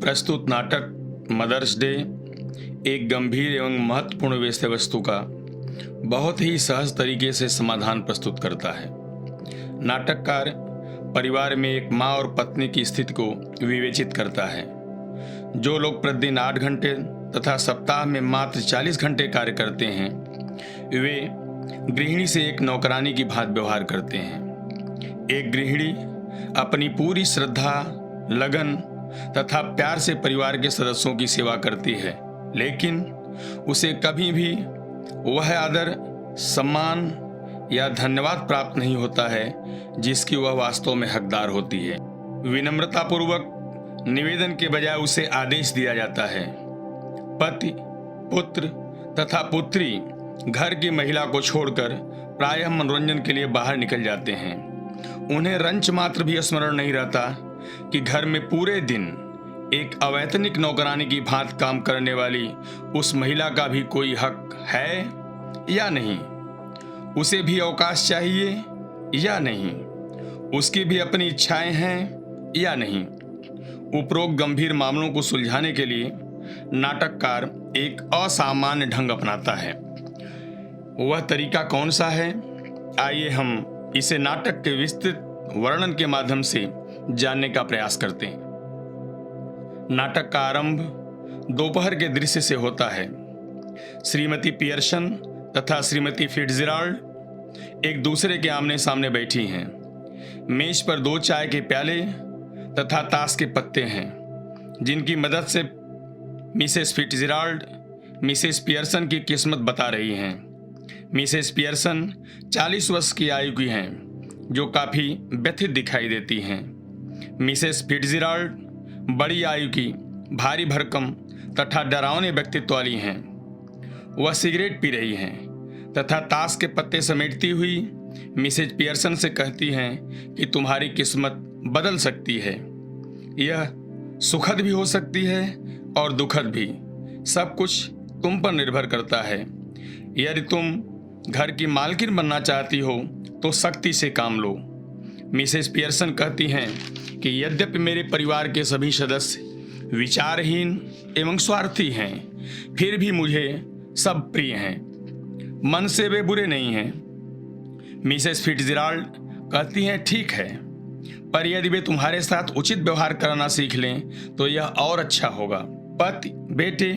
प्रस्तुत नाटक mother's day एक गंभीर एवं महत्वपूर्ण विषय वस्तु का बहुत ही सहज तरीके से समाधान प्रस्तुत करता है। नाटककार परिवार में एक माँ और पत्नी की स्थिति को विवेचित करता है। जो लोग प्रतिदिन 8 घंटे तथा सप्ताह में मात्र 40 घंटे कार्य करते हैं, वे गृहिणी से एक नौकरानी की भांति व्यवहार करते हैं। एक गृहिणी अपनी पूरी श्रद्धा, लगन तथा प्यार से परिवार के सदस्यों की सेवा करती है, लेकिन उसे कभी भी वह आदर, सम्मान या धन्यवाद प्राप्त नहीं होता है जिसकी वह वास्तव में हकदार होती है। विनम्रतापूर्वक निवेदन के बजाय उसे आदेश दिया जाता है। पति, पुत्र तथा पुत्री घर की महिला को छोड़कर प्रायः मनोरंजन के लिए बाहर निकल जाते हैं। उन्हें रंच मात्र भी स्मरण नहीं रहता कि घर में पूरे दिन एक अवैतनिक नौकरानी की भांति काम करने वाली उस महिला का भी कोई हक है या नहीं, उसे भी अवकाश चाहिए या नहीं, उसकी भी अपनी इच्छाएं हैं या नहीं। उपरोक्त गंभीर मामलों को सुलझाने के लिए नाटककार एक असामान्य ढंग अपनाता है। वह तरीका कौन सा है? आइए हम इसे नाटक के विस्तृत वर्णन के माध्यम से जानने का प्रयास करते हैं। नाटक का आरंभ दोपहर के दृश्य से होता है। श्रीमती पियर्सन तथा श्रीमती फिट्जराल्ड एक दूसरे के आमने सामने बैठी हैं। मेज पर 2 चाय के प्याले तथा ताश के पत्ते हैं, जिनकी मदद से मिसेस फिट्जराल्ड मिसेस पियर्सन की किस्मत बता रही हैं। मिसेस पियर्सन 40 वर्ष की आयु की हैं, जो काफ़ी व्यथित दिखाई देती हैं। मिसेस फिट्जराल्ड बड़ी आयु की, भारी भरकम तथा डरावने व्यक्तित्व वाली हैं। वह सिगरेट पी रही हैं तथा ताश के पत्ते समेटती हुई मिसेज पियर्सन से कहती हैं कि तुम्हारी किस्मत बदल सकती है। यह सुखद भी हो सकती है और दुखद भी। सब कुछ तुम पर निर्भर करता है। यदि तुम घर की मालकिन बनना चाहती हो तो सख्ती से काम लो। मिसेस पियर्सन कहती हैं कि यद्यपि मेरे परिवार के सभी सदस्य विचारहीन एवं स्वार्थी हैं, फिर भी मुझे सब प्रिय हैं। मन से वे बुरे नहीं हैं। मिसेस फिट्जराल्ड कहती हैं, ठीक है, पर यदि वे तुम्हारे साथ उचित व्यवहार करना सीख लें तो यह और अच्छा होगा। पति, बेटे,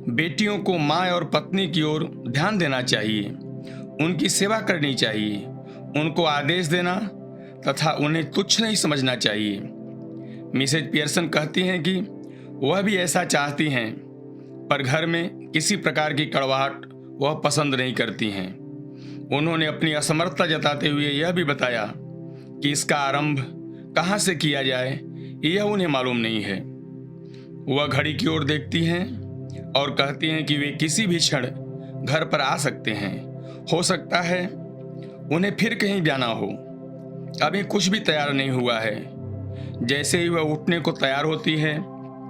बेटियों को माँ और पत्नी की ओर ध्यान देना चाहिए, उनकी सेवा करनी चाहिए, उनको आदेश देना तथा उन्हें तुच्छ नहीं समझना चाहिए। मिसेज पियर्सन कहती हैं कि वह भी ऐसा चाहती हैं, पर घर में किसी प्रकार की कड़वाहट वह पसंद नहीं करती हैं। उन्होंने अपनी असमर्थता जताते हुए यह भी बताया कि इसका आरंभ कहाँ से किया जाए यह उन्हें मालूम नहीं है। वह घड़ी की ओर देखती हैं और कहती हैं कि वे किसी भी क्षण घर पर आ सकते हैं। हो सकता है उन्हें फिर कहीं जाना हो। अभी कुछ भी तैयार नहीं हुआ है। जैसे ही वह उठने को तैयार होती है,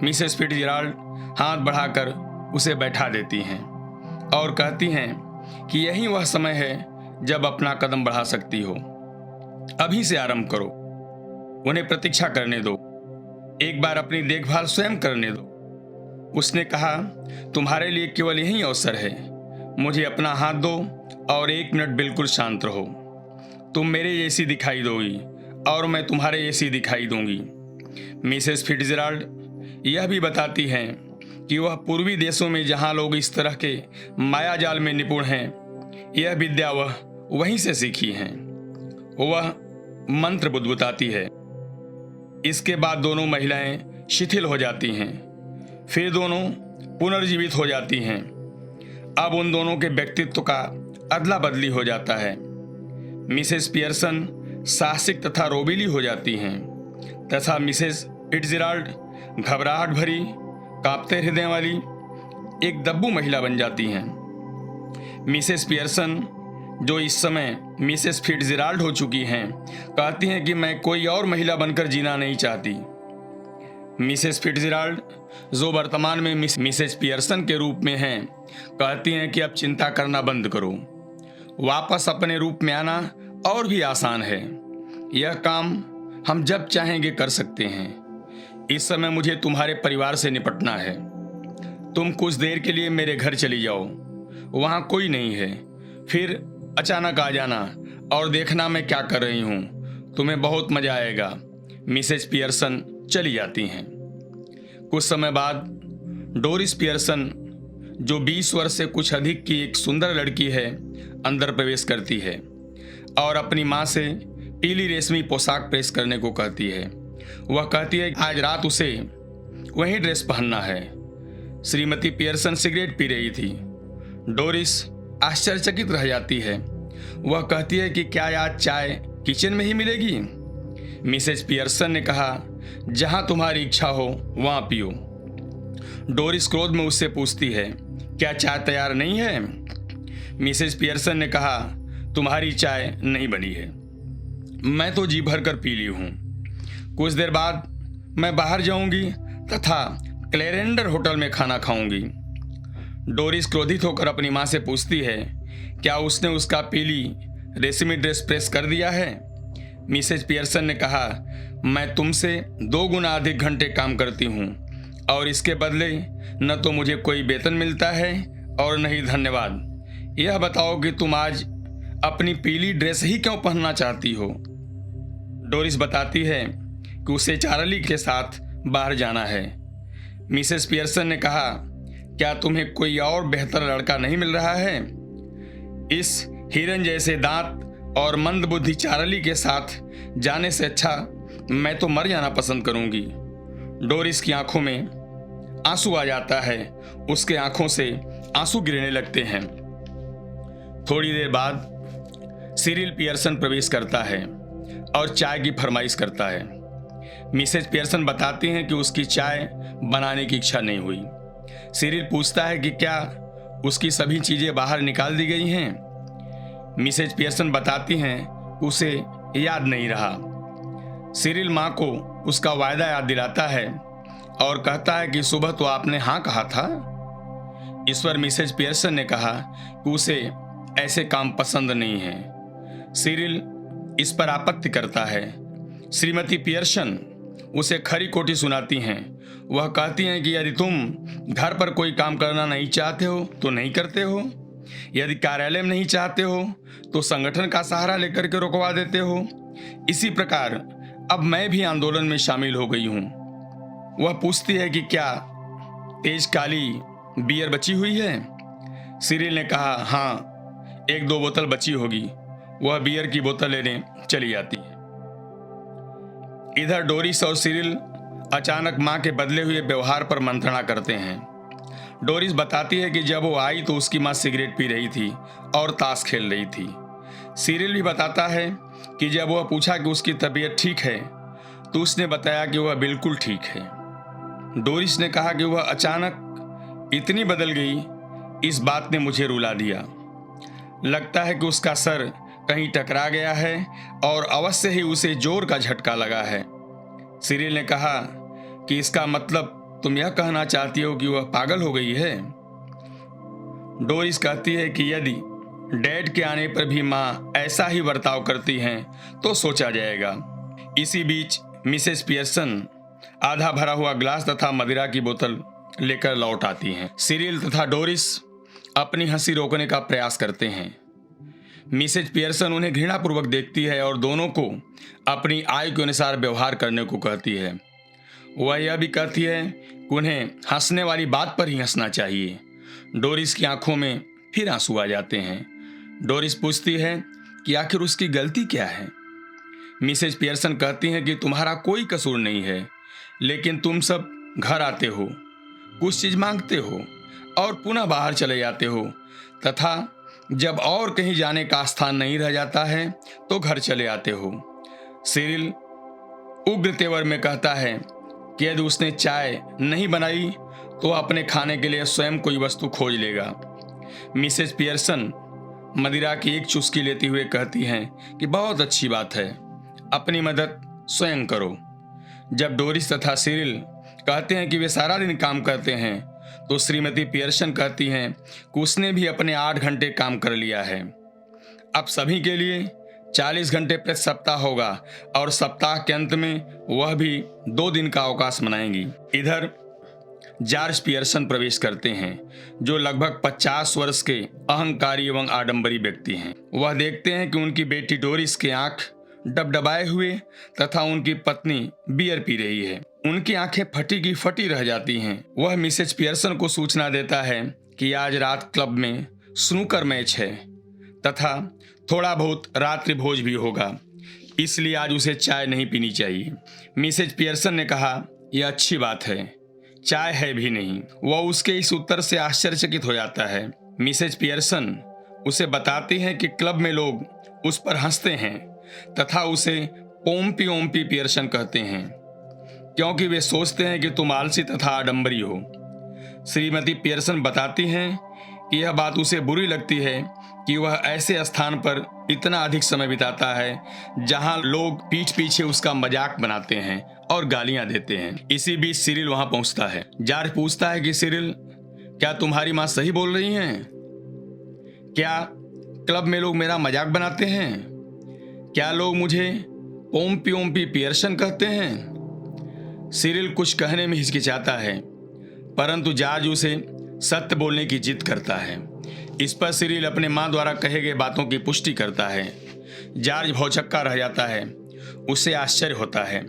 मिसेस फिट्जराल्ड हाथ बढ़ाकर उसे बैठा देती हैं और कहती हैं कि यही वह समय है जब अपना कदम बढ़ा सकती हो। अभी से आरंभ करो, उन्हें प्रतीक्षा करने दो, एक बार अपनी देखभाल स्वयं करने दो। उसने कहा, तुम्हारे लिए केवल यही अवसर है। मुझे अपना हाथ दो और 1 मिनट बिल्कुल शांत रहो। तुम मेरे जैसी दिखाई दोगी और मैं तुम्हारे जैसी दिखाई दूंगी। मिसेस फिट्जराल्ड यह भी बताती हैं कि वह पूर्वी देशों में जहां लोग इस तरह के मायाजाल में निपुण हैं, यह विद्या वह वहीं से सीखी हैं। वह मंत्र बुदबुदाती है। इसके बाद दोनों महिलाएं शिथिल हो जाती हैं, फिर दोनों पुनर्जीवित हो जाती हैं। अब उन दोनों के व्यक्तित्व का अदला बदली हो जाता है। मिसेस पियर्सन साहसिक तथा रोबीली हो जाती हैं तथा मिसेस फिट्जराल्ड घबराहट भरी, कांपते हृदय वाली एक दब्बू महिला बन जाती हैं। मिसेस पियर्सन, जो इस समय मिसेस फिट्जराल्ड हो चुकी हैं, कहती हैं कि मैं कोई और महिला बनकर जीना नहीं चाहती। मिसेस फिट्जराल्ड, जो वर्तमान में मिसेस पियर्सन के रूप में हैं, कहती हैं कि अब चिंता करना बंद करो। वापस अपने रूप में आना और भी आसान है। यह काम हम जब चाहेंगे कर सकते हैं। इस समय मुझे तुम्हारे परिवार से निपटना है। तुम कुछ देर के लिए मेरे घर चली जाओ, वहाँ कोई नहीं है। फिर अचानक आ जाना और देखना मैं क्या कर रही हूँ। तुम्हें बहुत मजा आएगा। मिसेज पियर्सन चली जाती हैं। कुछ समय बाद डोरिस पियर्सन, जो 20 वर्ष से कुछ अधिक की एक सुंदर लड़की है, अंदर प्रवेश करती है और अपनी माँ से पीली रेशमी पोशाक प्रेस करने को कहती है। वह कहती है कि आज रात उसे वही ड्रेस पहनना है। श्रीमती पियर्सन सिगरेट पी रही थी। डोरिस आश्चर्यचकित रह जाती है। वह कहती है कि क्या आज चाय किचन में ही मिलेगी? मिसेज पियर्सन ने कहा, जहां तुम्हारी इच्छा हो वहां पियो। डोरिस क्रोध में उससे पूछती है, क्या चाय तैयार नहीं है? मिसेज पियर्सन ने कहा, तुम्हारी चाय नहीं बनी है, मैं तो जी भर कर पी ली हूँ। कुछ देर बाद मैं बाहर जाऊंगी तथा क्लेरेंडर होटल में खाना खाऊंगी। डोरिस क्रोधित होकर अपनी माँ से पूछती है, क्या उसने उसका पीली रेशमी ड्रेस प्रेस कर दिया है? मिसेज पियर्सन ने कहा, मैं तुमसे 2 गुना अधिक घंटे काम करती हूँ और इसके बदले न तो मुझे कोई वेतन मिलता है और न ही धन्यवाद। यह बताओ कि तुम आज अपनी पीली ड्रेस ही क्यों पहनना चाहती हो? डोरिस बताती है कि उसे चार्ली के साथ बाहर जाना है। मिसेस पियर्सन ने कहा, क्या तुम्हें कोई और बेहतर लड़का नहीं मिल रहा है? इस हिरन जैसे दांत और मंदबुद्धि चार्ली के साथ जाने से अच्छा मैं तो मर जाना पसंद करूंगी। डोरिस की आंखों में आंसू आ जाता है। उसके आंखों से आंसू गिरने लगते हैं। थोड़ी देर बाद सिरिल पियर्सन प्रवेश करता है और चाय की फरमाइश करता है। मिसेज पियर्सन बताती हैं कि उसकी चाय बनाने की इच्छा नहीं हुई। सिरिल पूछता है कि क्या उसकी सभी चीजें बाहर निकाल दी गई हैं? मिसेज पियर्सन बताती हैं उसे याद नहीं रहा। सिरिल माँ को उसका वायदा याद दिलाता है और कहता है कि सुबह तो आपने हाँ कहा था। इस पर मिसेज पियर्सन ने कहा कि उसे ऐसे काम पसंद नहीं है। सिरिल इस पर आपत्ति करता है। श्रीमती पियर्सन उसे खरी खोटी सुनाती हैं। वह कहती हैं कि यदि तुम घर पर कोई काम करना नहीं चाहते हो तो नहीं करते हो, यदि कार्यालय में नहीं चाहते हो तो संगठन का सहारा लेकर के रुकवा देते हो। इसी प्रकार अब मैं भी आंदोलन में शामिल हो गई हूँ। वह पूछती है कि क्या तेज काली बियर बची हुई है? सिरिल ने कहा, हाँ 1-2 बोतल बची होगी। वह बियर की बोतल लेने चली जाती है। इधर डोरिस और सिरिल अचानक माँ के बदले हुए व्यवहार पर मंत्रणा करते हैं। डोरिस बताती है कि जब वो आई तो उसकी माँ सिगरेट पी रही थी और ताश खेल रही थी। सिरिल भी बताता है कि जब वह पूछा कि उसकी तबीयत ठीक है तो उसने बताया कि वह बिल्कुल ठीक है। डोरिस ने कहा कि वह अचानक इतनी बदल गई, इस बात ने मुझे रुला दिया। लगता है कि उसका सर कहीं टकरा गया है और अवश्य ही उसे जोर का झटका लगा है। सिरिल ने कहा कि इसका मतलब तुम यह कहना चाहती हो कि वह पागल हो गई है? डोरिस कहती है कि यदि डैड के आने पर भी माँ ऐसा ही बर्ताव करती हैं तो सोचा जाएगा। इसी बीच मिसेस पियर्सन आधा भरा हुआ ग्लास तथा मदिरा की बोतल लेकर लौट आती हैं। सिरिल तथा डोरिस अपनी हंसी रोकने का प्रयास करते हैं। मिसेज पियर्सन उन्हें घृणापूर्वक देखती है और दोनों को अपनी आयु के अनुसार व्यवहार करने को कहती है। वह यह भी कहती है कि उन्हें हंसने वाली बात पर ही हंसना चाहिए। डोरिस की आंखों में फिर आंसू आ जाते हैं। डोरिस पूछती है कि आखिर उसकी गलती क्या है? मिसेज पियर्सन कहती हैं कि तुम्हारा कोई कसूर नहीं है, लेकिन तुम सब घर आते हो, कुछ चीज मांगते हो और पुनः बाहर चले जाते हो, तथा जब और कहीं जाने का स्थान नहीं रह जाता है तो घर चले आते हो। सिरिल उग्र तेवर में कहता है कि यदि उसने चाय नहीं बनाई तो अपने खाने के लिए स्वयं कोई वस्तु खोज लेगा। मिसेज पियर्सन मदिरा की एक चुस्की लेते हुए कहती हैं कि बहुत अच्छी बात है, अपनी मदद स्वयं करो। जब डोरिस तथा सिरिल कहते हैं कि वे सारा दिन काम करते हैं तो श्रीमती पियर्सन कहती हैं कि उसने भी अपने 8 घंटे काम कर लिया है। अब सभी के लिए 40 घंटे प्रति सप्ताह होगा और सप्ताह के अंत में वह भी 2 दिन का अवकाश मनाएंगी। इधर जॉर्ज पियर्सन प्रवेश करते हैं, जो लगभग 50 वर्ष के अहंकारी एवं आडंबरी व्यक्ति हैं। वह देखते हैं कि उनकी बेटी डोरिस के आंख डबडबाए हुए तथा उनकी पत्नी बियर पी रही है। उनकी आंखें फटी की फटी रह जाती हैं। वह मिसेज पियर्सन को सूचना देता है कि आज रात क्लब में स्नूकर मैच है तथा थोड़ा बहुत रात्रि भोज भी होगा, इसलिए आज उसे चाय नहीं पीनी चाहिए। मिसेज पियर्सन ने कहा, यह अच्छी बात है, चाय है भी नहीं। वह उसके इस उत्तर से आश्चर्यचकित हो जाता है। मिसेज पियर्सन उसे बताती हैं कि क्लब में लोग उस पर हंसते हैं तथा उसे पोम्पी ओम्पी पियर्सन कहते हैं, क्योंकि वे सोचते हैं कि तुम आलसी तथा आडंबरी हो। श्रीमती पियर्सन बताती हैं कि यह बात उसे बुरी लगती है कि वह ऐसे स्थान पर इतना अधिक समय बिताता है जहां लोग पीठ पीछे उसका मजाक बनाते हैं और गालियां देते हैं। इसी बीच सिरिल वहां पहुंचता है। जॉर्ज पूछता है कि सिरिल, क्या तुम्हारी माँ सही बोल रही हैं? क्या क्लब में लोग मेरा मजाक बनाते हैं? क्या लोग मुझे पोम्पी ओम्पी पियर्सन कहते हैं? सिरिल कुछ कहने में हिचकिचाता है, परंतु जॉर्ज उसे सत्य बोलने की जिद करता है। इस पर सिरिल अपने माँ द्वारा कहे गए बातों की पुष्टि करता है। जॉर्ज भौचक्का रह जाता है, उसे आश्चर्य होता है।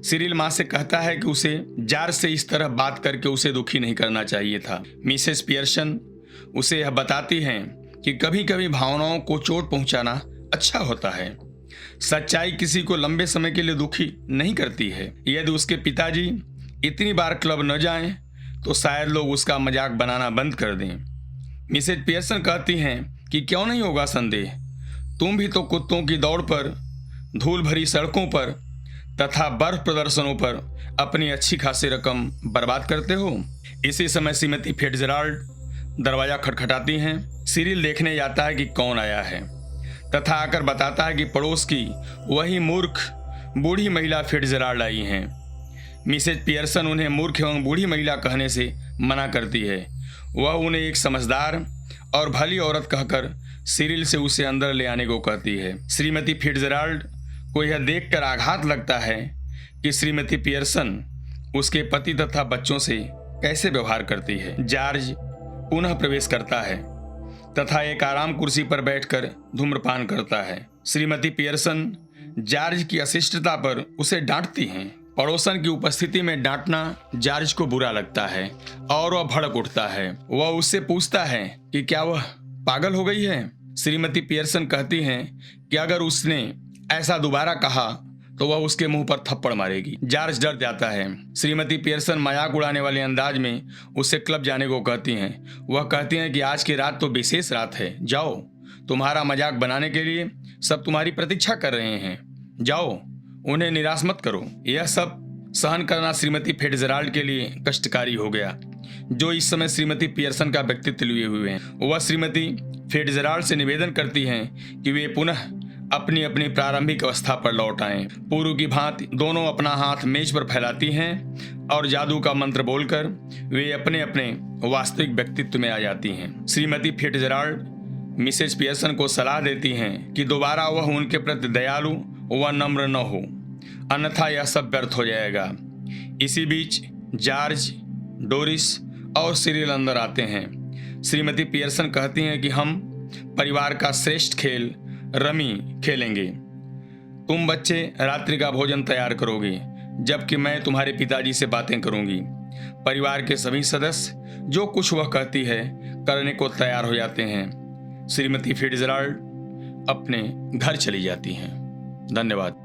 सिरिल माँ से कहता है कि उसे जॉर्ज से इस तरह बात करके उसे दुखी नहीं करना चाहिए था। मिसेस पियर्सन उसे यह बताती हैं कि कभी कभी भावनाओं को चोट पहुंचाना अच्छा होता है। सच्चाई किसी को लंबे समय के लिए दुखी नहीं करती है। यदि उसके पिताजी इतनी बार क्लब न जाएं तो शायद लोग उसका मजाक बनाना बंद कर दें। मिसेज पियर्सन कहती हैं कि क्यों नहीं होगा संदेह, तुम भी तो कुत्तों की दौड़ पर, धूल भरी सड़कों पर तथा बर्फ प्रदर्शनों पर अपनी अच्छी खासी रकम बर्बाद करते हो। इसी समय श्रीमती फिट्जराल्ड दरवाजा खटखटाती हैं। सिरिल देखने जाता है कि कौन आया है तथा आकर बताता है कि पड़ोस की वही मूर्ख बूढ़ी महिला फिट्जराल्ड आई हैं। मिसेज पियर्सन उन्हें मूर्ख एवं बूढ़ी महिला कहने से मना करती है। वह उन्हें एक समझदार और भली औरत कहकर सिरिल से उसे अंदर ले आने को कहती है। श्रीमती फिट्जराल्ड को यह देखकर आघात लगता है कि श्रीमती पियर्सन उसके पति तथा बच्चों से कैसे व्यवहार करती है। जॉर्ज पुनः प्रवेश करता है तथा एक आराम कुर्सी पर बैठकर धूम्रपान करता है। श्रीमती पियर्सन जॉर्ज की अशिष्टता पर उसे डांटती हैं। पड़ोसन की उपस्थिति में डांटना जॉर्ज को बुरा लगता है और वह भड़क उठता है। वह उससे पूछता है कि क्या वह पागल हो गई है। श्रीमती पियर्सन कहती हैं कि अगर उसने ऐसा दोबारा कहा तो वह उसके मुंह पर थप्पड़ मारेगी। जॉर्ज डर जाता है। श्रीमती पियर्सन मजाक उड़ाने वाले अंदाज में उसे क्लब जाने को कहती हैं। वह कहती हैं कि आज की रात तो विशेष रात है, जाओ, तुम्हारा मजाक बनाने के लिए सब तुम्हारी प्रतीक्षा कर रहे हैं, जाओ, उन्हें निराश मत करो। यह सब सहन करना श्रीमती फिट्जराल्ड के लिए कष्टकारी हो गया, जो इस समय श्रीमती पियर्सन का व्यक्तित्व लिए हुए हैं। वह श्रीमती फिट्जराल्ड से निवेदन करती हैं कि वे पुनः अपनी अपनी प्रारंभिक अवस्था पर लौट आएं। पूर्व की भांति दोनों अपना हाथ मेज पर फैलाती हैं और जादू का मंत्र बोलकर वे अपने अपने वास्तविक व्यक्तित्व में आ जाती हैं। श्रीमती फिट्जराल्ड मिसेज पियर्सन को सलाह देती हैं कि दोबारा वह उनके प्रति दयालु व नम्र न हो, अन्यथा यह सब व्यर्थ हो जाएगा। इसी बीच जॉर्ज, डोरिस और सिरिल अंदर आते हैं। श्रीमती पियर्सन कहती हैं कि हम परिवार का श्रेष्ठ खेल रमी खेलेंगे। तुम बच्चे रात्रि का भोजन तैयार करोगे, जबकि मैं तुम्हारे पिताजी से बातें करूंगी। परिवार के सभी सदस्य जो कुछ वह कहती है करने को तैयार हो जाते हैं। श्रीमती फिट्जराल्ड अपने घर चली जाती हैं। धन्यवाद।